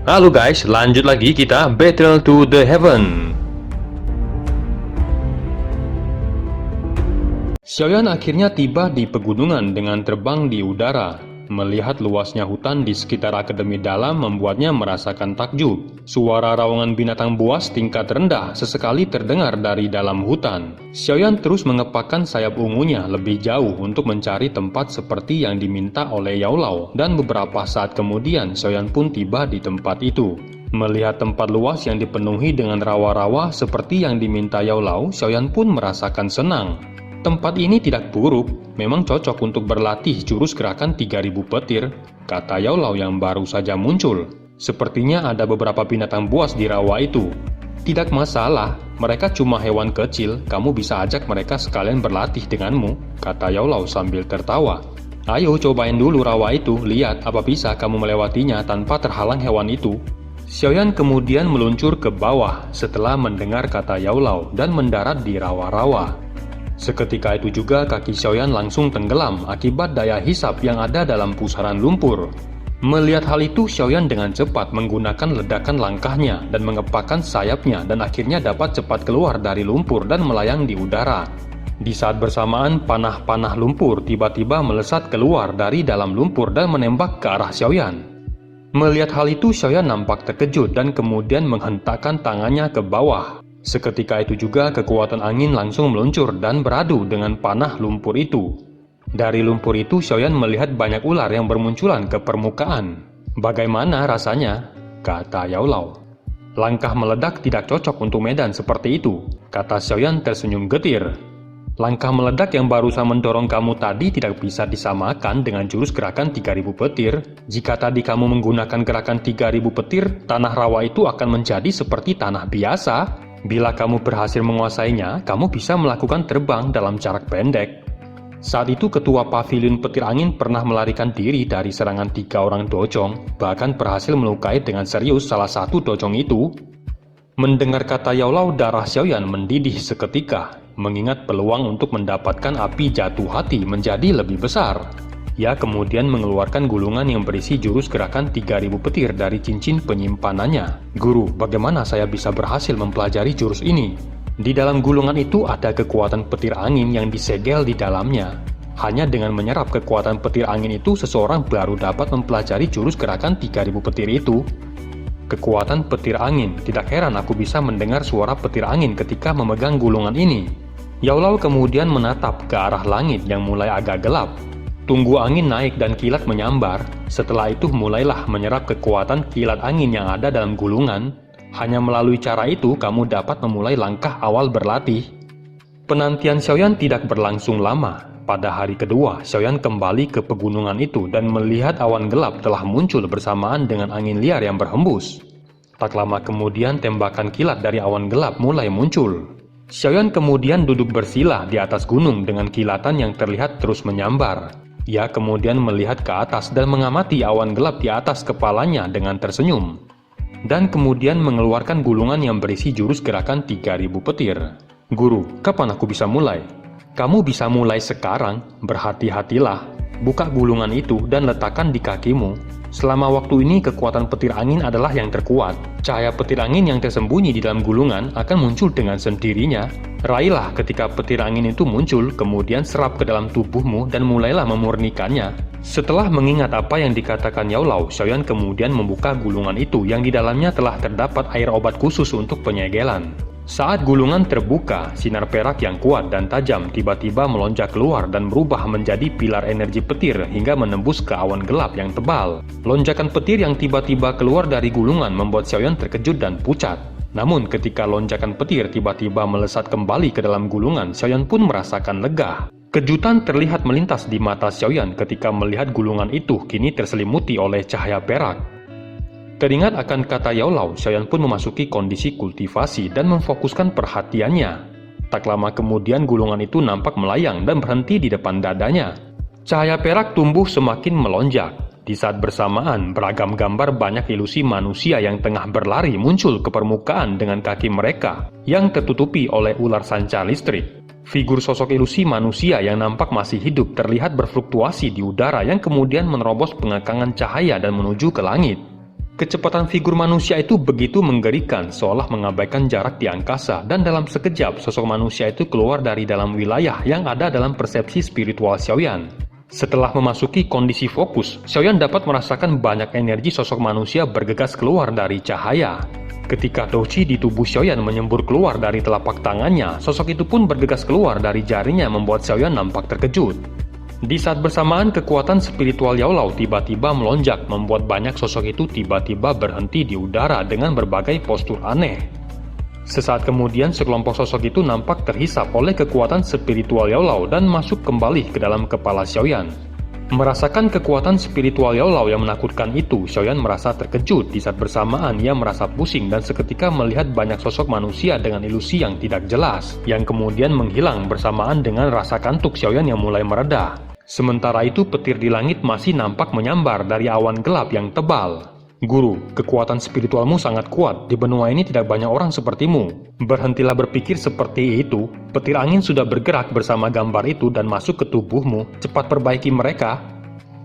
Halo guys, lanjut lagi kita Battle to the Heaven. Xiaoyan akhirnya tiba di pegunungan dengan terbang di udara. Melihat luasnya hutan di sekitar Akademi Dalam membuatnya merasakan takjub. Suara raungan binatang buas tingkat rendah sesekali terdengar dari dalam hutan. Xiaoyan terus mengepakkan sayap ungunya lebih jauh untuk mencari tempat seperti yang diminta oleh Yao Lao. Dan beberapa saat kemudian Xiaoyan pun tiba di tempat itu. Melihat tempat luas yang dipenuhi dengan rawa-rawa seperti yang diminta Yao Lao, Xiaoyan pun merasakan senang. Tempat ini tidak buruk, memang cocok untuk berlatih jurus gerakan 3000 petir, kata Yao Lao yang baru saja muncul. Sepertinya ada beberapa binatang buas di rawa itu. Tidak masalah, mereka cuma hewan kecil, kamu bisa ajak mereka sekalian berlatih denganmu, kata Yao Lao sambil tertawa. Ayo cobain dulu rawa itu, lihat apa bisa kamu melewatinya tanpa terhalang hewan itu. Xiaoyan kemudian meluncur ke bawah setelah mendengar kata Yao Lao dan mendarat di rawa-rawa. Seketika itu juga kaki Xiaoyan langsung tenggelam akibat daya hisap yang ada dalam pusaran lumpur. Melihat hal itu, Xiaoyan dengan cepat menggunakan ledakan langkahnya dan mengepakkan sayapnya dan akhirnya dapat cepat keluar dari lumpur dan melayang di udara. Di saat bersamaan, panah-panah lumpur tiba-tiba melesat keluar dari dalam lumpur dan menembak ke arah Xiaoyan. Melihat hal itu, Xiaoyan nampak terkejut dan kemudian menghentakkan tangannya ke bawah. Seketika itu juga kekuatan angin langsung meluncur dan beradu dengan panah lumpur itu. Dari lumpur itu Xiaoyan melihat banyak ular yang bermunculan ke permukaan. Bagaimana rasanya? Kata Yao Lao. Langkah meledak tidak cocok untuk medan seperti itu, kata Xiaoyan tersenyum getir. Langkah meledak yang barusan mendorong kamu tadi tidak bisa disamakan dengan jurus gerakan 3000 petir. Jika tadi kamu menggunakan gerakan 3000 petir, tanah rawa itu akan menjadi seperti tanah biasa. Bila kamu berhasil menguasainya, kamu bisa melakukan terbang dalam jarak pendek. Saat itu ketua pavilion petir angin pernah melarikan diri dari serangan 3 orang dojong, bahkan berhasil melukai dengan serius salah satu dojong itu. Mendengar kata Yao Lao, darah Xiaoyan mendidih seketika, mengingat peluang untuk mendapatkan api jatuh hati menjadi lebih besar. Ia kemudian mengeluarkan gulungan yang berisi jurus gerakan 3000 petir dari cincin penyimpanannya. Guru, bagaimana saya bisa berhasil mempelajari jurus ini? Di dalam gulungan itu ada kekuatan petir angin yang disegel di dalamnya. Hanya dengan menyerap kekuatan petir angin itu, seseorang baru dapat mempelajari jurus gerakan 3000 petir itu. Kekuatan petir angin, tidak heran aku bisa mendengar suara petir angin ketika memegang gulungan ini. Yao Lao kemudian menatap ke arah langit yang mulai agak gelap. Tunggu angin naik dan kilat menyambar. Setelah itu mulailah menyerap kekuatan kilat angin yang ada dalam gulungan. Hanya melalui cara itu kamu dapat memulai langkah awal berlatih. Penantian Xiaoyan tidak berlangsung lama. Pada hari kedua, Xiaoyan kembali ke pegunungan itu dan melihat awan gelap telah muncul bersamaan dengan angin liar yang berhembus. Tak lama kemudian tembakan kilat dari awan gelap mulai muncul. Xiaoyan kemudian duduk bersila di atas gunung dengan kilatan yang terlihat terus menyambar. Ia kemudian melihat ke atas dan mengamati awan gelap di atas kepalanya dengan tersenyum. Dan kemudian mengeluarkan gulungan yang berisi jurus gerakan 3000 petir. Guru, kapan aku bisa mulai? Kamu bisa mulai sekarang, berhati-hatilah. Buka gulungan itu dan letakkan di kakimu. Selama waktu ini kekuatan petir angin adalah yang terkuat. Cahaya petir angin yang tersembunyi di dalam gulungan akan muncul dengan sendirinya. Raihlah ketika petir angin itu muncul, kemudian serap ke dalam tubuhmu dan mulailah memurnikannya. Setelah mengingat apa yang dikatakan Yao Lao, Xiaoyan kemudian membuka gulungan itu yang di dalamnya telah terdapat air obat khusus untuk penyegelan. Saat gulungan terbuka, sinar perak yang kuat dan tajam tiba-tiba melonjak keluar dan berubah menjadi pilar energi petir hingga menembus ke awan gelap yang tebal. Lonjakan petir yang tiba-tiba keluar dari gulungan membuat Xiaoyan terkejut dan pucat. Namun ketika lonjakan petir tiba-tiba melesat kembali ke dalam gulungan, Xiaoyan pun merasakan lega. Kejutan terlihat melintas di mata Xiaoyan ketika melihat gulungan itu kini terselimuti oleh cahaya perak. Teringat akan kata Yao Lao, Xiaoyan pun memasuki kondisi kultivasi dan memfokuskan perhatiannya. Tak lama kemudian gulungan itu nampak melayang dan berhenti di depan dadanya. Cahaya perak tumbuh semakin melonjak. Di saat bersamaan, beragam gambar banyak ilusi manusia yang tengah berlari muncul ke permukaan dengan kaki mereka yang tertutupi oleh ular sanca listrik. Figur sosok ilusi manusia yang nampak masih hidup terlihat berfluktuasi di udara yang kemudian menerobos pengekangan cahaya dan menuju ke langit. Kecepatan figur manusia itu begitu menggerikan, seolah mengabaikan jarak di angkasa, dan dalam sekejap sosok manusia itu keluar dari dalam wilayah yang ada dalam persepsi spiritual Xiaoyan. Setelah memasuki kondisi fokus, Xiaoyan dapat merasakan banyak energi sosok manusia bergegas keluar dari cahaya. Ketika douqi di tubuh Xiaoyan menyembur keluar dari telapak tangannya, sosok itu pun bergegas keluar dari jarinya membuat Xiaoyan nampak terkejut. Di saat bersamaan, kekuatan spiritual Yaolao tiba-tiba melonjak, membuat banyak sosok itu tiba-tiba berhenti di udara dengan berbagai postur aneh. Sesaat kemudian, sekelompok sosok itu nampak terhisap oleh kekuatan spiritual Yaolao dan masuk kembali ke dalam kepala Xiaoyan. Merasakan kekuatan spiritual Yaolao yang menakutkan itu, Xiaoyan merasa terkejut. Di saat bersamaan, ia merasa pusing dan seketika melihat banyak sosok manusia dengan ilusi yang tidak jelas, yang kemudian menghilang bersamaan dengan rasa kantuk Xiaoyan yang mulai mereda. Sementara itu, petir di langit masih nampak menyambar dari awan gelap yang tebal. Guru, kekuatan spiritualmu sangat kuat. Di benua ini tidak banyak orang sepertimu. Berhentilah berpikir seperti itu. Petir angin sudah bergerak bersama gambar itu dan masuk ke tubuhmu. Cepat perbaiki mereka.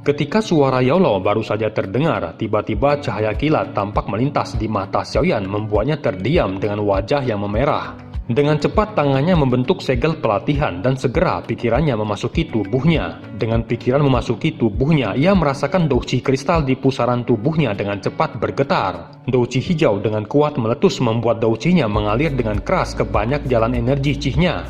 Ketika suara Yaolao baru saja terdengar, tiba-tiba cahaya kilat tampak melintas di mata Xiaoyan, membuatnya terdiam dengan wajah yang memerah. Dengan cepat tangannya membentuk segel pelatihan dan segera pikirannya memasuki tubuhnya. Dengan pikiran memasuki tubuhnya, ia merasakan douqi kristal di pusaran tubuhnya dengan cepat bergetar. Douqi hijau dengan kuat meletus membuat douqinya mengalir dengan keras ke banyak jalan energi cihnya,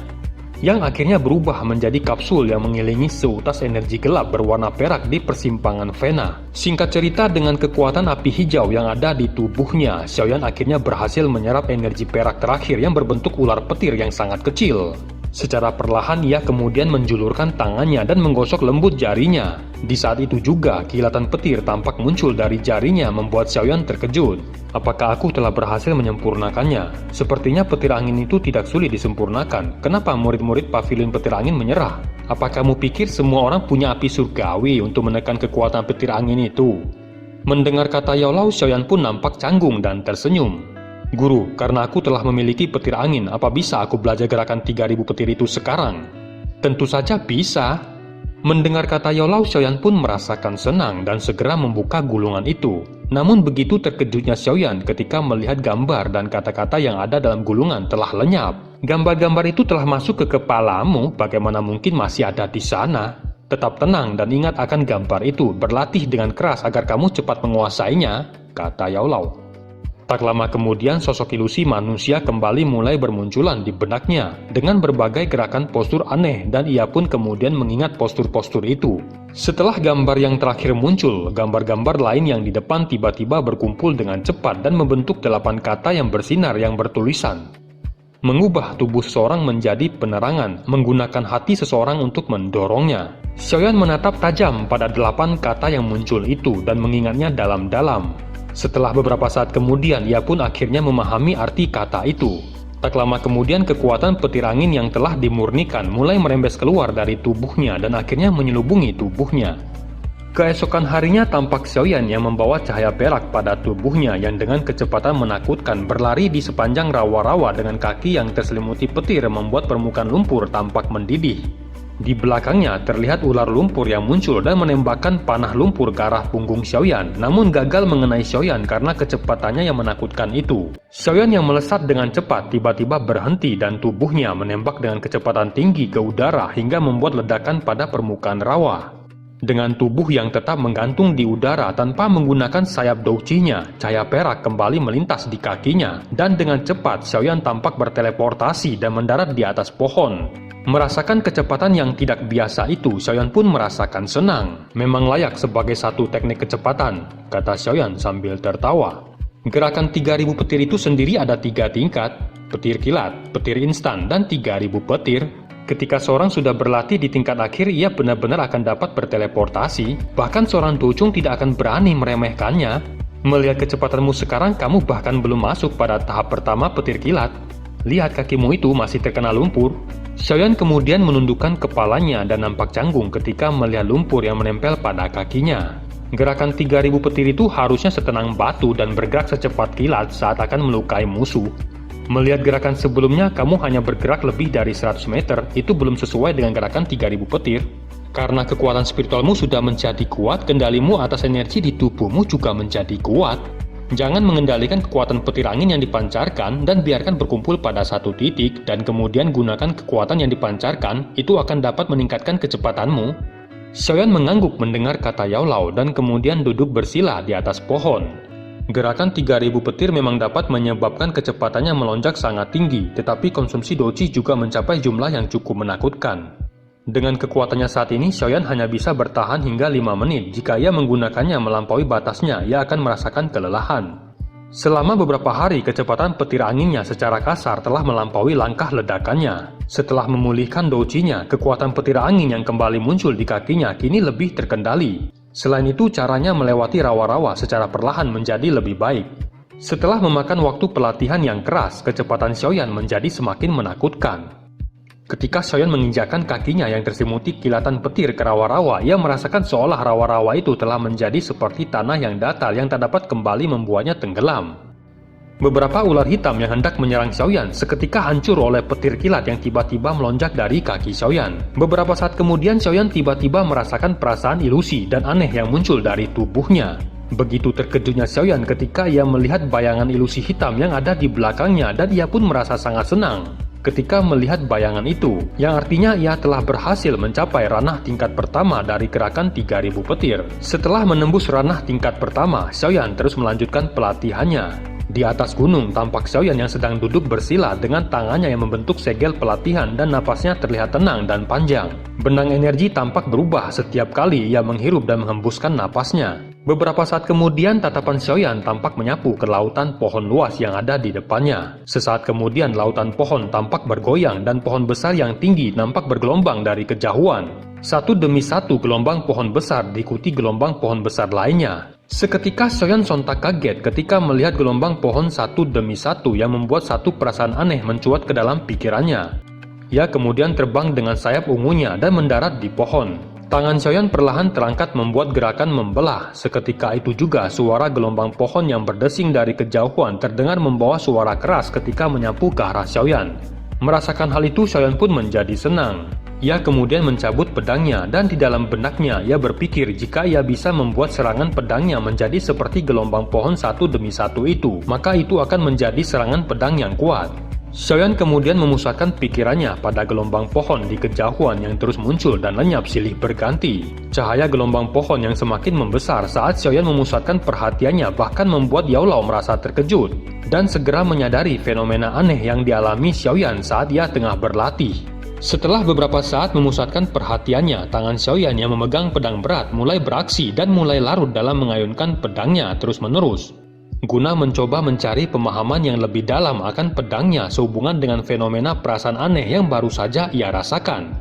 yang akhirnya berubah menjadi kapsul yang mengiringi seutas energi gelap berwarna perak di persimpangan Vena. Singkat cerita, dengan kekuatan api hijau yang ada di tubuhnya, Xiaoyan akhirnya berhasil menyerap energi perak terakhir yang berbentuk ular petir yang sangat kecil. Secara perlahan ia kemudian menjulurkan tangannya dan menggosok lembut jarinya. Di saat itu juga, kilatan petir tampak muncul dari jarinya membuat Xiaoyan terkejut. Apakah aku telah berhasil menyempurnakannya? Sepertinya petir angin itu tidak sulit disempurnakan. Kenapa murid-murid pavilion petir angin menyerah? Apa kamu pikir semua orang punya api surgawi untuk menekan kekuatan petir angin itu? Mendengar kata Yaolao, Xiaoyan pun nampak canggung dan tersenyum. Guru, karena aku telah memiliki petir angin, apa bisa aku belajar gerakan 3000 petir itu sekarang? Tentu saja bisa. Mendengar kata Yaolao, Xiaoyan pun merasakan senang dan segera membuka gulungan itu. Namun begitu terkejutnya Xiaoyan ketika melihat gambar dan kata-kata yang ada dalam gulungan telah lenyap. Gambar-gambar itu telah masuk ke kepalamu, bagaimana mungkin masih ada di sana? Tetap tenang dan ingat akan gambar itu, berlatih dengan keras agar kamu cepat menguasainya, kata Yaolao. Tak lama kemudian, sosok ilusi manusia kembali mulai bermunculan di benaknya dengan berbagai gerakan postur aneh, dan ia pun kemudian mengingat postur-postur itu. Setelah gambar yang terakhir muncul, gambar-gambar lain yang di depan tiba-tiba berkumpul dengan cepat dan membentuk 8 kata yang bersinar yang bertulisan. Mengubah tubuh seseorang menjadi penerangan, menggunakan hati seseorang untuk mendorongnya. Xiaoyan menatap tajam pada 8 kata yang muncul itu dan mengingatnya dalam-dalam. Setelah beberapa saat kemudian, ia pun akhirnya memahami arti kata itu. Tak lama kemudian, kekuatan petir angin yang telah dimurnikan mulai merembes keluar dari tubuhnya dan akhirnya menyelubungi tubuhnya. Keesokan harinya tampak Xiaoyan yang membawa cahaya perak pada tubuhnya yang dengan kecepatan menakutkan berlari di sepanjang rawa-rawa dengan kaki yang terselimuti petir membuat permukaan lumpur tampak mendidih. Di belakangnya terlihat ular lumpur yang muncul dan menembakkan panah lumpur ke arah punggung Xiaoyan, namun gagal mengenai Xiaoyan karena kecepatannya yang menakutkan itu. Xiaoyan yang melesat dengan cepat tiba-tiba berhenti dan tubuhnya menembak dengan kecepatan tinggi ke udara hingga membuat ledakan pada permukaan rawa. Dengan tubuh yang tetap menggantung di udara tanpa menggunakan sayap douqinya, cahaya perak kembali melintas di kakinya, dan dengan cepat Xiaoyan tampak berteleportasi dan mendarat di atas pohon. Merasakan kecepatan yang tidak biasa itu, Xiaoyan pun merasakan senang. Memang layak sebagai satu teknik kecepatan, kata Xiaoyan sambil tertawa. Gerakan 3000 petir itu sendiri ada 3 tingkat, petir kilat, petir instan, dan 3000 petir. Ketika seorang sudah berlatih di tingkat akhir, ia benar-benar akan dapat berteleportasi. Bahkan seorang docung tidak akan berani meremehkannya. Melihat kecepatanmu sekarang, kamu bahkan belum masuk pada tahap pertama petir kilat. Lihat kakimu itu masih terkena lumpur. Xiaoyan kemudian menundukkan kepalanya dan nampak canggung ketika melihat lumpur yang menempel pada kakinya. Gerakan 3000 petir itu harusnya setenang batu dan bergerak secepat kilat saat akan melukai musuh. Melihat gerakan sebelumnya, kamu hanya bergerak lebih dari 100 meter, itu belum sesuai dengan gerakan 3000 petir. Karena kekuatan spiritualmu sudah menjadi kuat, kendalimu atas energi di tubuhmu juga menjadi kuat. Jangan mengendalikan kekuatan petir angin yang dipancarkan dan biarkan berkumpul pada satu titik dan kemudian gunakan kekuatan yang dipancarkan, itu akan dapat meningkatkan kecepatanmu. Xiaoyan mengangguk mendengar kata Yao Lao dan kemudian duduk bersila di atas pohon. Gerakan 3000 petir memang dapat menyebabkan kecepatannya melonjak sangat tinggi, tetapi konsumsi doji juga mencapai jumlah yang cukup menakutkan. Dengan kekuatannya saat ini, Xiaoyan hanya bisa bertahan hingga 5 menit. Jika ia menggunakannya melampaui batasnya, ia akan merasakan kelelahan. Selama beberapa hari, kecepatan petir anginnya secara kasar telah melampaui langkah ledakannya. Setelah memulihkan dojinya, kekuatan petir angin yang kembali muncul di kakinya kini lebih terkendali. Selain itu, caranya melewati rawa-rawa secara perlahan menjadi lebih baik. Setelah memakan waktu pelatihan yang keras, kecepatan Xiaoyan menjadi semakin menakutkan. Ketika Xiaoyan menginjakkan kakinya yang terselimuti kilatan petir ke rawa-rawa, ia merasakan seolah rawa-rawa itu telah menjadi seperti tanah yang datar yang tak dapat kembali membuatnya tenggelam. Beberapa ular hitam yang hendak menyerang Xiaoyan seketika hancur oleh petir kilat yang tiba-tiba melonjak dari kaki Xiaoyan. Beberapa saat kemudian, Xiaoyan tiba-tiba merasakan perasaan ilusi dan aneh yang muncul dari tubuhnya. Begitu terkejutnya Xiaoyan ketika ia melihat bayangan ilusi hitam yang ada di belakangnya dan ia pun merasa sangat senang ketika melihat bayangan itu, yang artinya ia telah berhasil mencapai ranah tingkat pertama dari gerakan 3000 petir. Setelah menembus ranah tingkat pertama, Xiaoyan terus melanjutkan pelatihannya. Di atas gunung, tampak Xiaoyan yang sedang duduk bersila dengan tangannya yang membentuk segel pelatihan dan napasnya terlihat tenang dan panjang. Benang energi tampak berubah setiap kali ia menghirup dan menghembuskan napasnya. Beberapa saat kemudian, tatapan Xiaoyan tampak menyapu ke lautan pohon luas yang ada di depannya. Sesaat kemudian, lautan pohon tampak bergoyang dan pohon besar yang tinggi nampak bergelombang dari kejauhan. Satu demi satu gelombang pohon besar diikuti gelombang pohon besar lainnya. Seketika Xiaoyan sontak kaget ketika melihat gelombang pohon satu demi satu yang membuat satu perasaan aneh mencuat ke dalam pikirannya. Ia kemudian terbang dengan sayap ungunya dan mendarat di pohon. Tangan Xiaoyan perlahan terangkat membuat gerakan membelah. Seketika itu juga suara gelombang pohon yang berdesing dari kejauhan terdengar membawa suara keras ketika menyapu ke arah Xiaoyan. Merasakan hal itu, Xiaoyan pun menjadi senang. Ia kemudian mencabut pedangnya dan di dalam benaknya ia berpikir jika ia bisa membuat serangan pedangnya menjadi seperti gelombang pohon satu demi satu itu, maka itu akan menjadi serangan pedang yang kuat. Xiaoyan kemudian memusatkan pikirannya pada gelombang pohon di kejauhan yang terus muncul dan lenyap silih berganti. Cahaya gelombang pohon yang semakin membesar saat Xiaoyan memusatkan perhatiannya bahkan membuat Yao Lao merasa terkejut dan segera menyadari fenomena aneh yang dialami Xiaoyan saat ia tengah berlatih. Setelah beberapa saat memusatkan perhatiannya, tangan Xiaoyan yang memegang pedang berat mulai beraksi dan mulai larut dalam mengayunkan pedangnya terus-menerus, guna mencoba mencari pemahaman yang lebih dalam akan pedangnya sehubungan dengan fenomena perasaan aneh yang baru saja ia rasakan.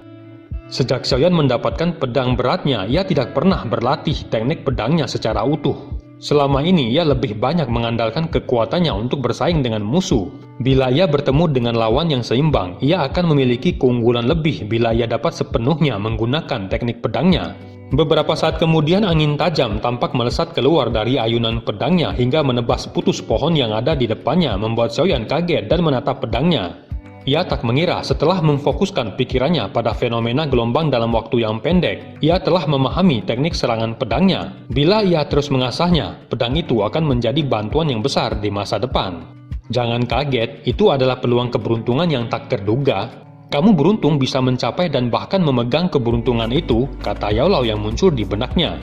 Sejak Xiaoyan mendapatkan pedang beratnya, ia tidak pernah berlatih teknik pedangnya secara utuh. Selama ini ia lebih banyak mengandalkan kekuatannya untuk bersaing dengan musuh. Bila ia bertemu dengan lawan yang seimbang, ia akan memiliki keunggulan lebih bila ia dapat sepenuhnya menggunakan teknik pedangnya. Beberapa saat kemudian angin tajam tampak melesat keluar dari ayunan pedangnya hingga menebas putus pohon yang ada di depannya, membuat Xiaoyan kaget dan menatap pedangnya. Ia tak mengira setelah memfokuskan pikirannya pada fenomena gelombang dalam waktu yang pendek, ia telah memahami teknik serangan pedangnya. Bila ia terus mengasahnya, pedang itu akan menjadi bantuan yang besar di masa depan. Jangan kaget, itu adalah peluang keberuntungan yang tak terduga. Kamu beruntung bisa mencapai dan bahkan memegang keberuntungan itu, kata Yao Lao yang muncul di benaknya.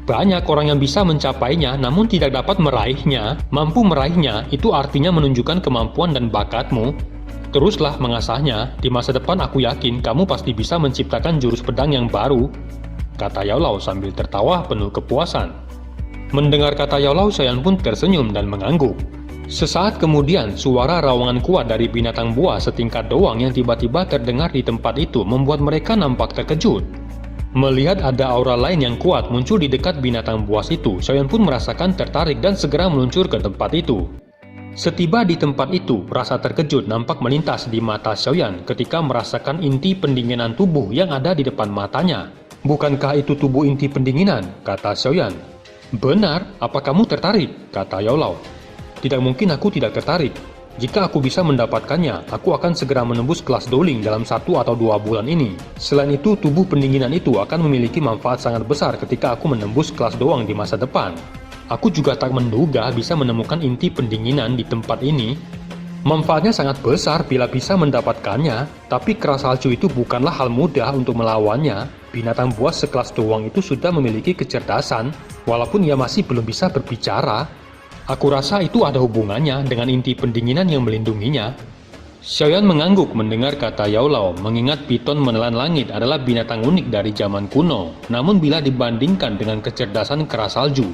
Banyak orang yang bisa mencapainya namun tidak dapat meraihnya. Mampu meraihnya, itu artinya menunjukkan kemampuan dan bakatmu. Teruslah mengasahnya, di masa depan aku yakin kamu pasti bisa menciptakan jurus pedang yang baru, kata Yao Lao sambil tertawa penuh kepuasan. Mendengar kata Yao Lao, Xiaoyan pun tersenyum dan mengangguk. Sesaat kemudian, suara rawangan kuat dari binatang buas setingkat doang yang tiba-tiba terdengar di tempat itu membuat mereka nampak terkejut. Melihat ada aura lain yang kuat muncul di dekat binatang buas itu, Xiaoyan pun merasakan tertarik dan segera meluncur ke tempat itu. Setiba di tempat itu, rasa terkejut nampak melintas di mata Xiaoyan ketika merasakan inti pendinginan tubuh yang ada di depan matanya. Bukankah itu tubuh inti pendinginan? Kata Xiaoyan. Benar, apa kamu tertarik? Kata Yao Lao. Tidak mungkin aku tidak tertarik. Jika aku bisa mendapatkannya, aku akan segera menembus kelas Dou Ling dalam 1 atau 2 bulan ini. Selain itu, tubuh pendinginan itu akan memiliki manfaat sangat besar ketika aku menembus kelas Doang di masa depan. Aku juga tak menduga bisa menemukan inti pendinginan di tempat ini. Manfaatnya sangat besar bila bisa mendapatkannya, tapi keras salju itu bukanlah hal mudah untuk melawannya. Binatang buas sekelas doang itu sudah memiliki kecerdasan, walaupun ia masih belum bisa berbicara. Aku rasa itu ada hubungannya dengan inti pendinginan yang melindunginya. Xiaoyan mengangguk mendengar kata Yao Lao, mengingat piton menelan langit adalah binatang unik dari zaman kuno. Namun bila dibandingkan dengan kecerdasan keras salju,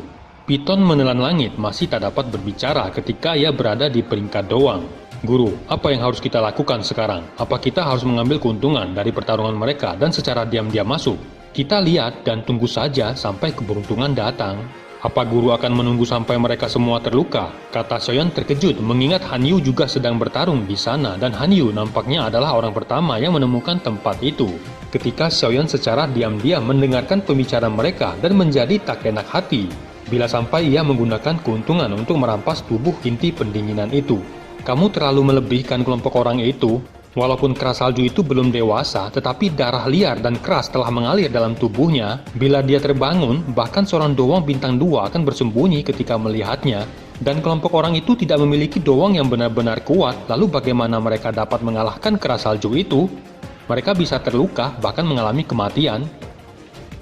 piton menelan langit masih tak dapat berbicara ketika ia berada di peringkat doang. Guru, apa yang harus kita lakukan sekarang? Apa kita harus mengambil keuntungan dari pertarungan mereka dan secara diam-diam masuk? Kita lihat dan tunggu saja sampai keberuntungan datang. Apa guru akan menunggu sampai mereka semua terluka? Kata Xiaoyan terkejut mengingat Han Yu juga sedang bertarung di sana dan Han Yu nampaknya adalah orang pertama yang menemukan tempat itu. Ketika Xiaoyan secara diam-diam mendengarkan pembicaraan mereka dan menjadi tak enak hati bila sampai ia menggunakan keuntungan untuk merampas tubuh inti pendinginan itu. Kamu terlalu melebihkan kelompok orang itu. Walaupun keras salju itu belum dewasa, tetapi darah liar dan keras telah mengalir dalam tubuhnya. Bila dia terbangun, bahkan seorang doang bintang 2 akan bersembunyi ketika melihatnya. Dan kelompok orang itu tidak memiliki doang yang benar-benar kuat, lalu bagaimana mereka dapat mengalahkan keras salju itu? Mereka bisa terluka, bahkan mengalami kematian.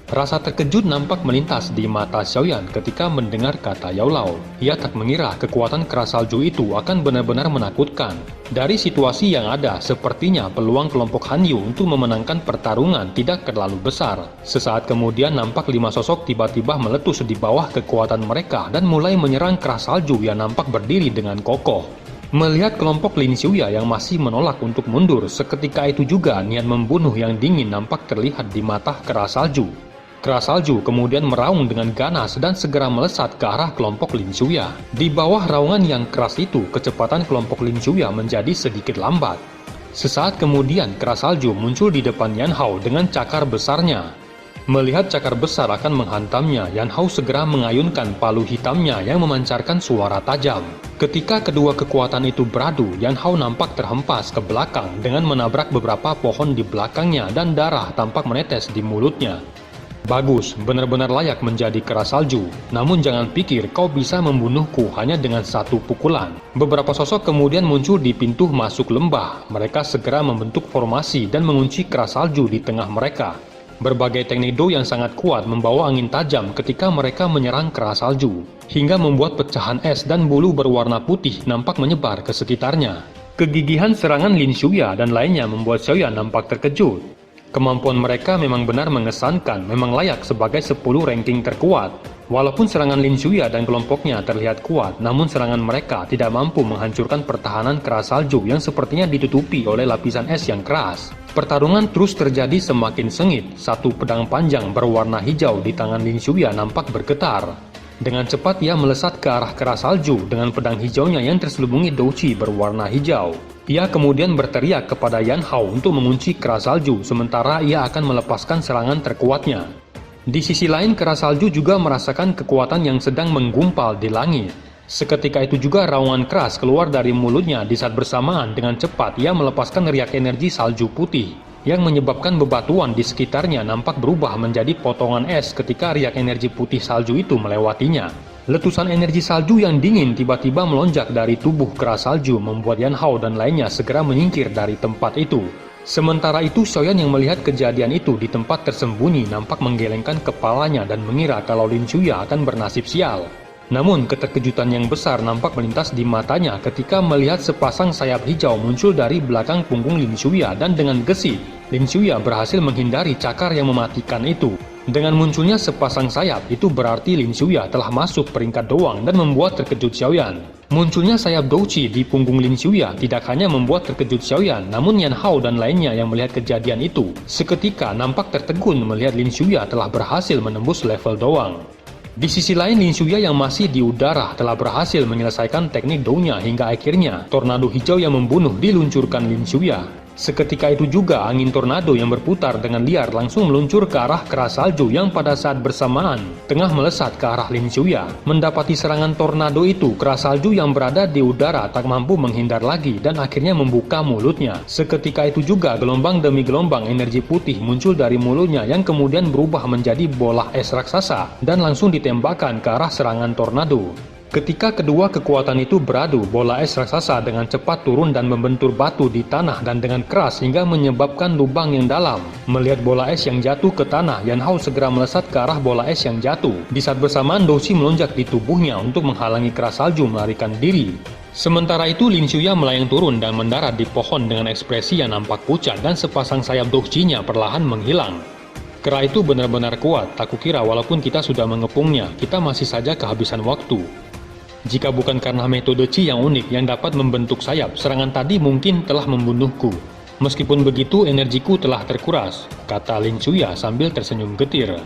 Rasa terkejut nampak melintas di mata Xiaoyan ketika mendengar kata Yao Lao. Ia tak mengira kekuatan keras salju itu akan benar-benar menakutkan. Dari situasi yang ada, sepertinya peluang kelompok Han Yu untuk memenangkan pertarungan tidak terlalu besar. Sesaat kemudian nampak 5 sosok tiba-tiba meletus di bawah kekuatan mereka dan mulai menyerang keras salju yang nampak berdiri dengan kokoh. Melihat kelompok Lin Xiuya yang masih menolak untuk mundur, seketika itu juga niat membunuh yang dingin nampak terlihat di mata keras salju. Keras salju kemudian meraung dengan ganas dan segera melesat ke arah kelompok Lin Xiuya. Di bawah raungan yang keras itu, kecepatan kelompok Lin Xiuya menjadi sedikit lambat. Sesaat kemudian, keras salju muncul di depan Yan Hao dengan cakar besarnya. Melihat cakar besar akan menghantamnya, Yan Hao segera mengayunkan palu hitamnya yang memancarkan suara tajam. Ketika kedua kekuatan itu beradu, Yan Hao nampak terhempas ke belakang dengan menabrak beberapa pohon di belakangnya dan darah tampak menetes di mulutnya. Bagus, benar-benar layak menjadi keras salju. Namun jangan pikir kau bisa membunuhku hanya dengan satu pukulan. Beberapa sosok kemudian muncul di pintu masuk lembah. Mereka segera membentuk formasi dan mengunci keras salju di tengah mereka. Berbagai teknik Do yang sangat kuat membawa angin tajam ketika mereka menyerang keras salju, hingga membuat pecahan es dan bulu berwarna putih nampak menyebar ke sekitarnya. Kegigihan serangan Lin Xiuya dan lainnya membuat Xiaoyan nampak terkejut. Kemampuan mereka memang benar mengesankan, memang layak sebagai 10 ranking terkuat. Walaupun serangan Lin Xiuya dan kelompoknya terlihat kuat, namun serangan mereka tidak mampu menghancurkan pertahanan keras salju yang sepertinya ditutupi oleh lapisan es yang keras. Pertarungan terus terjadi semakin sengit. Satu pedang panjang berwarna hijau di tangan Lin Xiuya nampak bergetar. Dengan cepat ia melesat ke arah keras salju dengan pedang hijaunya yang terselubungi douci berwarna hijau. Ia kemudian berteriak kepada Yan Hao untuk mengunci keras salju, sementara ia akan melepaskan serangan terkuatnya. Di sisi lain, keras salju juga merasakan kekuatan yang sedang menggumpal di langit. Seketika itu juga raungan keras keluar dari mulutnya di saat bersamaan dengan cepat ia melepaskan riak energi salju putih, yang menyebabkan bebatuan di sekitarnya nampak berubah menjadi potongan es ketika riak energi putih salju itu melewatinya. Letusan energi salju yang dingin tiba-tiba melonjak dari tubuh keras salju membuat Yan Hao dan lainnya segera menyingkir dari tempat itu. Sementara itu, Xiaoyan yang melihat kejadian itu di tempat tersembunyi nampak menggelengkan kepalanya dan mengira kalau Lin Xiuya akan bernasib sial. Namun, keterkejutan yang besar nampak melintas di matanya ketika melihat sepasang sayap hijau muncul dari belakang punggung Lin Xiuya dan dengan gesit, Lin Xiuya berhasil menghindari cakar yang mematikan itu. Dengan munculnya sepasang sayap, itu berarti Lin Xiuya telah masuk peringkat doang dan membuat terkejut Xiaoyan. Munculnya sayap douci di punggung Lin Xiuya tidak hanya membuat terkejut Xiaoyan, namun Yan Hao dan lainnya yang melihat kejadian itu seketika nampak tertegun melihat Lin Xiuya telah berhasil menembus level doang. Di sisi lain, Lin Xiuya yang masih di udara telah berhasil menyelesaikan teknik Do-nya hingga akhirnya tornado hijau yang membunuh diluncurkan Lin Xiuya. Seketika itu juga angin tornado yang berputar dengan liar langsung meluncur ke arah keras salju yang pada saat bersamaan tengah melesat ke arah Lin Xiuya. Mendapati serangan tornado itu, keras salju yang berada di udara tak mampu menghindar lagi dan akhirnya membuka mulutnya. Seketika itu juga gelombang demi gelombang energi putih muncul dari mulutnya yang kemudian berubah menjadi bola es raksasa dan langsung ditembakkan ke arah serangan tornado. Ketika kedua kekuatan itu beradu, bola es raksasa dengan cepat turun dan membentur batu di tanah dan dengan keras hingga menyebabkan lubang yang dalam. Melihat bola es yang jatuh ke tanah, Yan Hao segera melesat ke arah bola es yang jatuh. Di saat bersamaan, Douxi melonjak di tubuhnya untuk menghalangi keras salju melarikan diri. Sementara itu, Lin Xiuya melayang turun dan mendarat di pohon dengan ekspresi yang nampak pucat dan sepasang sayap Douxi-nya perlahan menghilang. Kera itu benar-benar kuat, tak kukira walaupun kita sudah mengepungnya, kita masih saja kehabisan waktu. Jika bukan karena metode Qi yang unik yang dapat membentuk sayap, serangan tadi mungkin telah membunuhku. Meskipun begitu, energiku telah terkuras, kata Lin Xiuya sambil tersenyum getir.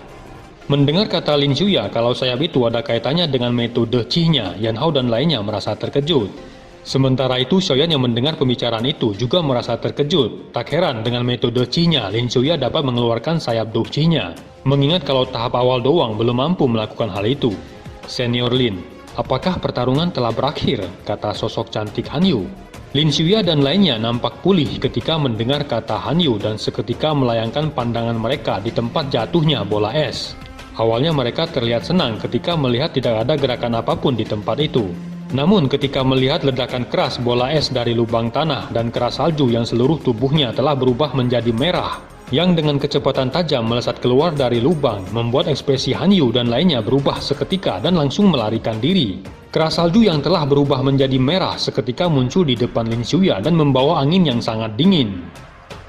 Mendengar kata Lin Xiuya kalau sayap itu ada kaitannya dengan metode Qi-nya, Yan Hao dan lainnya merasa terkejut. Sementara itu, Xiaoyan yang mendengar pembicaraan itu juga merasa terkejut. Tak heran dengan metode Qi-nya, Lin Xiuya dapat mengeluarkan sayap Douxi-nya. Mengingat kalau tahap awal doang belum mampu melakukan hal itu. Senior Lin, apakah pertarungan telah berakhir? Kata sosok cantik Han Yu. Lin Xiuya dan lainnya nampak pulih ketika mendengar kata Han Yu dan seketika melayangkan pandangan mereka di tempat jatuhnya bola es. Awalnya mereka terlihat senang ketika melihat tidak ada gerakan apapun di tempat itu. Namun ketika melihat ledakan keras bola es dari lubang tanah dan keras salju yang seluruh tubuhnya telah berubah menjadi merah, yang dengan kecepatan tajam melesat keluar dari lubang, membuat ekspresi Han Yu dan lainnya berubah seketika dan langsung melarikan diri. Keras salju yang telah berubah menjadi merah seketika muncul di depan Lin Xiuya dan membawa angin yang sangat dingin.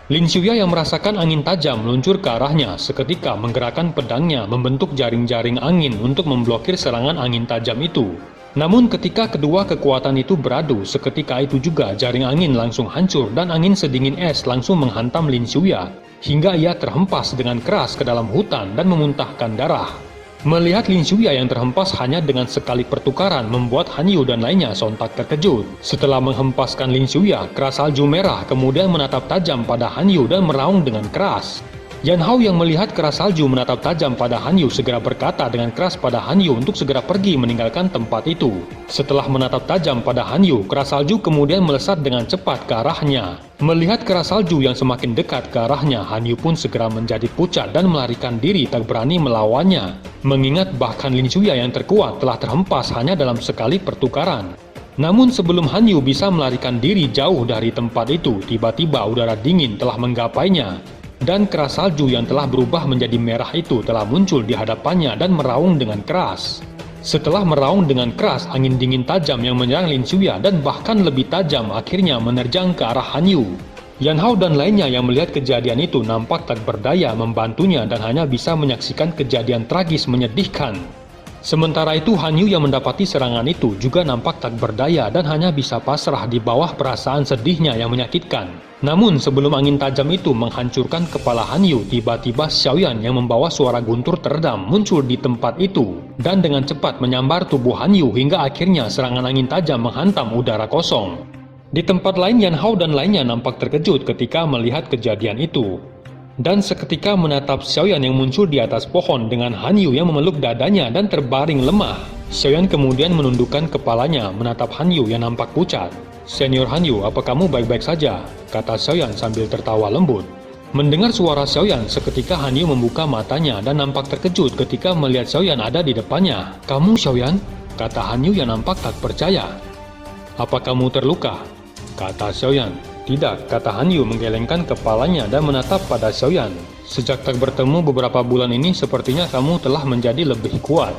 Lin Xiuya yang merasakan angin tajam meluncur ke arahnya, seketika menggerakkan pedangnya membentuk jaring-jaring angin untuk memblokir serangan angin tajam itu. Namun ketika kedua kekuatan itu beradu, seketika itu juga jaring angin langsung hancur dan angin sedingin es langsung menghantam Lin Xiuya, hingga ia terhempas dengan keras ke dalam hutan dan memuntahkan darah. Melihat Lin Xiuya yang terhempas hanya dengan sekali pertukaran membuat Han Yu dan lainnya sontak terkejut. Setelah menghempaskan Lin Xiuya, keras salju merah kemudian menatap tajam pada Han Yu dan meraung dengan keras. Yan Hao yang melihat keras salju menatap tajam pada Han Yu segera berkata dengan keras pada Han Yu untuk segera pergi meninggalkan tempat itu. Setelah menatap tajam pada Han Yu, keras salju kemudian melesat dengan cepat ke arahnya. Melihat keras salju yang semakin dekat ke arahnya, Han Yu pun segera menjadi pucat dan melarikan diri tak berani melawannya. Mengingat bahkan Lin Xiuya yang terkuat telah terhempas hanya dalam sekali pertukaran. Namun sebelum Han Yu bisa melarikan diri jauh dari tempat itu, tiba-tiba udara dingin telah menggapainya. Dan keras salju yang telah berubah menjadi merah itu telah muncul di hadapannya dan meraung dengan keras. Setelah meraung dengan keras, angin dingin tajam yang menyerang Lin Xiuya dan bahkan lebih tajam akhirnya menerjang ke arah Han Yu. Yan Hao dan lainnya yang melihat kejadian itu nampak tak berdaya membantunya dan hanya bisa menyaksikan kejadian tragis menyedihkan. Sementara itu Han Yu yang mendapati serangan itu juga nampak tak berdaya dan hanya bisa pasrah di bawah perasaan sedihnya yang menyakitkan. Namun sebelum angin tajam itu menghancurkan kepala Han Yu, tiba-tiba Xiaoyan yang membawa suara guntur teredam muncul di tempat itu dan dengan cepat menyambar tubuh Han Yu hingga akhirnya serangan angin tajam menghantam udara kosong. Di tempat lain, Yan Hao dan lainnya nampak terkejut ketika melihat kejadian itu. Dan seketika menatap Xiaoyan yang muncul di atas pohon dengan Han Yu yang memeluk dadanya dan terbaring lemah. Xiaoyan kemudian menundukkan kepalanya menatap Han Yu yang nampak pucat. "Senior Han Yu, apa kamu baik-baik saja?" kata Xiaoyan sambil tertawa lembut. Mendengar suara Xiaoyan, seketika Han Yu membuka matanya dan nampak terkejut ketika melihat Xiaoyan ada di depannya. "Kamu Xiaoyan?" kata Han Yu yang nampak tak percaya. "Apa kamu terluka?" kata Xiaoyan. "Tidak," kata Han Yu menggelengkan kepalanya dan menatap pada Xiaoyan. "Sejak tak bertemu beberapa bulan ini, sepertinya kamu telah menjadi lebih kuat.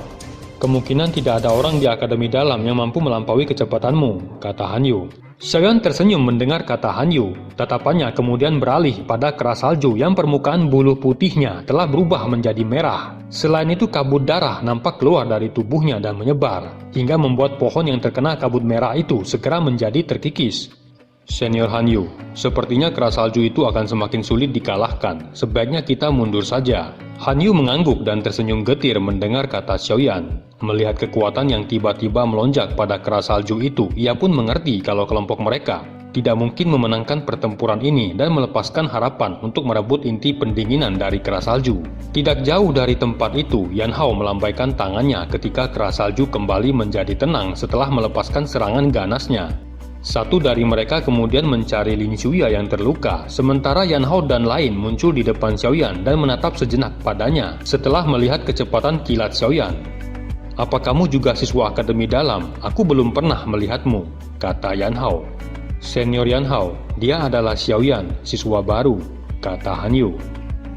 Kemungkinan tidak ada orang di Akademi Dalam yang mampu melampaui kecepatanmu," kata Han Yu. Xiaoyan tersenyum mendengar kata Han Yu. Tatapannya kemudian beralih pada keras salju yang permukaan bulu putihnya telah berubah menjadi merah. Selain itu kabut darah nampak keluar dari tubuhnya dan menyebar, hingga membuat pohon yang terkena kabut merah itu segera menjadi terkikis. "Senior Han Yu, sepertinya keras salju itu akan semakin sulit dikalahkan. Sebaiknya kita mundur saja." Han Yu mengangguk dan tersenyum getir mendengar kata Xiaoyan. Melihat kekuatan yang tiba-tiba melonjak pada keras salju itu, ia pun mengerti kalau kelompok mereka tidak mungkin memenangkan pertempuran ini dan melepaskan harapan untuk merebut inti pendinginan dari keras salju. Tidak jauh dari tempat itu, Yan Hao melambaikan tangannya ketika keras salju kembali menjadi tenang setelah melepaskan serangan ganasnya. Satu dari mereka kemudian mencari Lin Xuya yang terluka, sementara Yan Hao dan lain muncul di depan Xiaoyan dan menatap sejenak padanya setelah melihat kecepatan kilat Xiaoyan. "Apa kamu juga siswa Akademi Dalam? Aku belum pernah melihatmu," kata Yan Hao. "Senior Yan Hao, dia adalah Xiaoyan, siswa baru," kata Han Yu.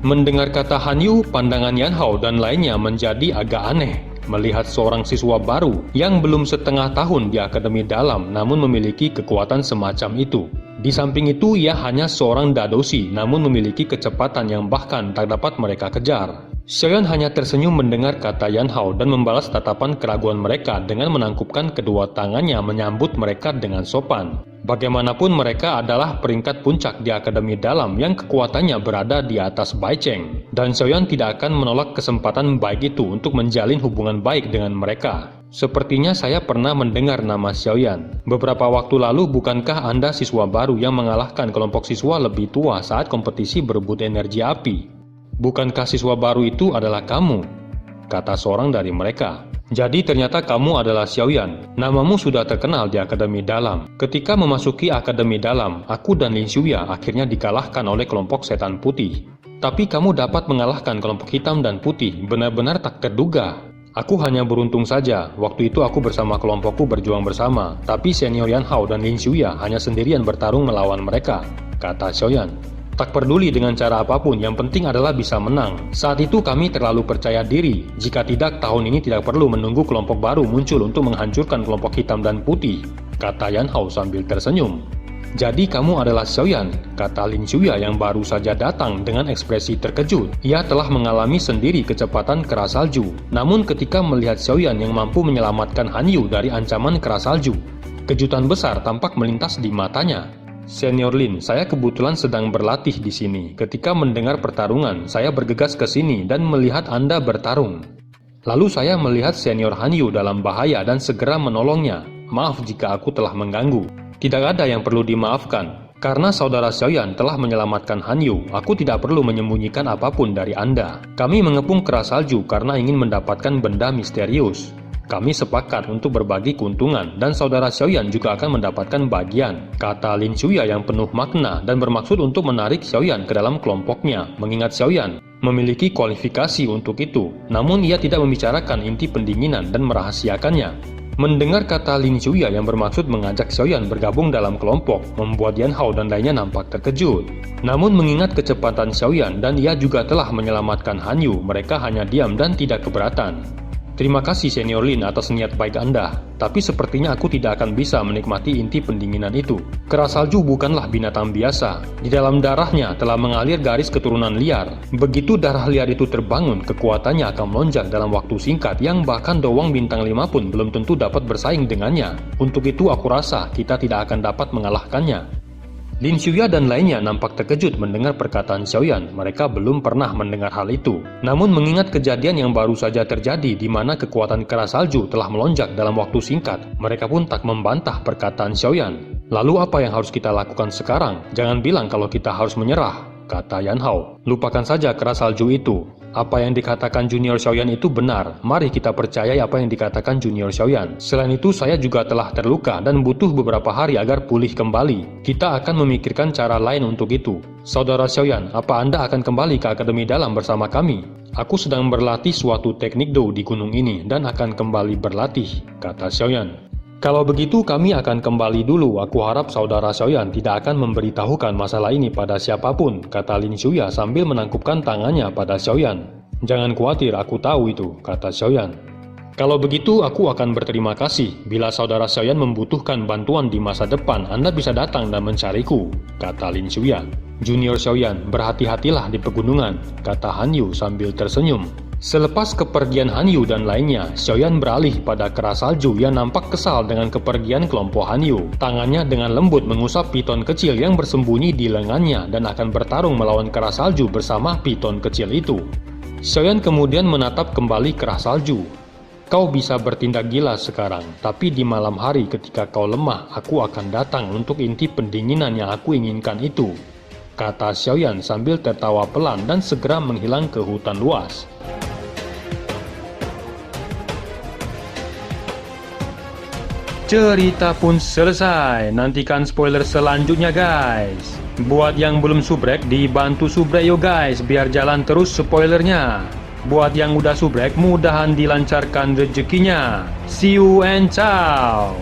Mendengar kata Han Yu, pandangan Yan Hao dan lainnya menjadi agak aneh. Melihat seorang siswa baru yang belum setengah tahun di Akademi Dalam namun memiliki kekuatan semacam itu. Di samping itu, ia hanya seorang dadoshi namun memiliki kecepatan yang bahkan tak dapat mereka kejar. Xiaoyan hanya tersenyum mendengar kata Yan Hao dan membalas tatapan keraguan mereka dengan menangkupkan kedua tangannya menyambut mereka dengan sopan. Bagaimanapun mereka adalah peringkat puncak di Akademi Dalam yang kekuatannya berada di atas Bai Cheng. Dan Xiaoyan tidak akan menolak kesempatan baik itu untuk menjalin hubungan baik dengan mereka. "Sepertinya saya pernah mendengar nama Xiaoyan. Beberapa waktu lalu bukankah Anda siswa baru yang mengalahkan kelompok siswa lebih tua saat kompetisi berebut energi api?" "Bukankah siswa baru itu adalah kamu?" kata seorang dari mereka. "Jadi ternyata kamu adalah Xiaoyan. Namamu sudah terkenal di Akademi Dalam. Ketika memasuki Akademi Dalam, aku dan Lin Xuya akhirnya dikalahkan oleh kelompok setan putih. Tapi kamu dapat mengalahkan kelompok hitam dan putih, benar-benar tak terduga. Aku hanya beruntung saja, waktu itu aku bersama kelompokku berjuang bersama, tapi senior Yan Hao dan Lin Xuya hanya sendirian bertarung melawan mereka," kata Xiaoyan. "Tak peduli dengan cara apapun, yang penting adalah bisa menang. Saat itu kami terlalu percaya diri. Jika tidak, tahun ini tidak perlu menunggu kelompok baru muncul untuk menghancurkan kelompok hitam dan putih," kata Yan Hao sambil tersenyum. "Jadi kamu adalah Xiaoyan," kata Lin Xuya yang baru saja datang dengan ekspresi terkejut. Ia telah mengalami sendiri kecepatan keras salju. Namun ketika melihat Xiaoyan yang mampu menyelamatkan Han Yu dari ancaman keras salju, kejutan besar tampak melintas di matanya. "Senior Lin, saya kebetulan sedang berlatih di sini. Ketika mendengar pertarungan, saya bergegas ke sini dan melihat Anda bertarung. Lalu saya melihat senior Han Yu dalam bahaya dan segera menolongnya. Maaf jika aku telah mengganggu." "Tidak ada yang perlu dimaafkan. Karena saudara Xiaoyan telah menyelamatkan Han Yu, aku tidak perlu menyembunyikan apapun dari Anda. Kami mengepung keras salju karena ingin mendapatkan benda misterius. Kami sepakat untuk berbagi keuntungan dan saudara Xiaoyan juga akan mendapatkan bagian," kata Lin Xuya yang penuh makna dan bermaksud untuk menarik Xiaoyan ke dalam kelompoknya, mengingat Xiaoyan memiliki kualifikasi untuk itu. Namun ia tidak membicarakan inti pendinginan dan merahasiakannya. Mendengar kata Lin Xuya yang bermaksud mengajak Xiaoyan bergabung dalam kelompok, membuat Yan Hao dan lainnya nampak terkejut. Namun mengingat kecepatan Xiaoyan dan ia juga telah menyelamatkan Han Yu, mereka hanya diam dan tidak keberatan. "Terima kasih senior Lin atas niat baik Anda, tapi sepertinya aku tidak akan bisa menikmati inti pendinginan itu. Keras salju bukanlah binatang biasa. Di dalam darahnya telah mengalir garis keturunan liar. Begitu darah liar itu terbangun, kekuatannya akan melonjak dalam waktu singkat yang bahkan Doang Bintang 5 pun belum tentu dapat bersaing dengannya. Untuk itu aku rasa kita tidak akan dapat mengalahkannya." Lin Xuya dan lainnya nampak terkejut mendengar perkataan Xiaoyan. Mereka belum pernah mendengar hal itu. Namun mengingat kejadian yang baru saja terjadi di mana kekuatan keras salju telah melonjak dalam waktu singkat, mereka pun tak membantah perkataan Xiaoyan. "Lalu apa yang harus kita lakukan sekarang? Jangan bilang kalau kita harus menyerah," kata Yan Hao. "Lupakan saja keras salju itu. Apa yang dikatakan Junior Xiaoyan itu benar. Mari kita percayai apa yang dikatakan Junior Xiaoyan. Selain itu, saya juga telah terluka dan butuh beberapa hari agar pulih kembali. Kita akan memikirkan cara lain untuk itu. Saudara Xiaoyan, apa Anda akan kembali ke Akademi Dalam bersama kami? Aku sedang berlatih suatu teknik Do di gunung ini dan akan kembali berlatih," kata Xiaoyan. "Kalau begitu kami akan kembali dulu. Aku harap saudara Xiaoyan tidak akan memberitahukan masalah ini pada siapapun," kata Lin Xuya sambil menangkupkan tangannya pada Xiaoyan. "Jangan khawatir, aku tahu itu," kata Xiaoyan. "Kalau begitu aku akan berterima kasih. Bila saudara Xiaoyan membutuhkan bantuan di masa depan, Anda bisa datang dan mencariku," kata Lin Xuya. "Junior Xiaoyan, berhati-hatilah di pegunungan," kata Han Yu sambil tersenyum. Selepas kepergian Han Yu dan lainnya, Xiaoyan beralih pada keras salju yang nampak kesal dengan kepergian kelompok Han Yu. Tangannya dengan lembut mengusap piton kecil yang bersembunyi di lengannya dan akan bertarung melawan keras salju bersama piton kecil itu. Xiaoyan kemudian menatap kembali keras salju. Kau bisa bertindak gila sekarang, tapi di malam hari ketika kau lemah, aku akan datang untuk inti pendinginan yang aku inginkan itu, kata Xiaoyan sambil tertawa pelan dan segera menghilang ke hutan luas. Cerita pun selesai, nantikan spoiler selanjutnya guys. Buat yang belum subrek, dibantu subrek yo guys, biar jalan terus spoilernya. Buat yang udah subrek, mudahan dilancarkan rezekinya. See you and ciao.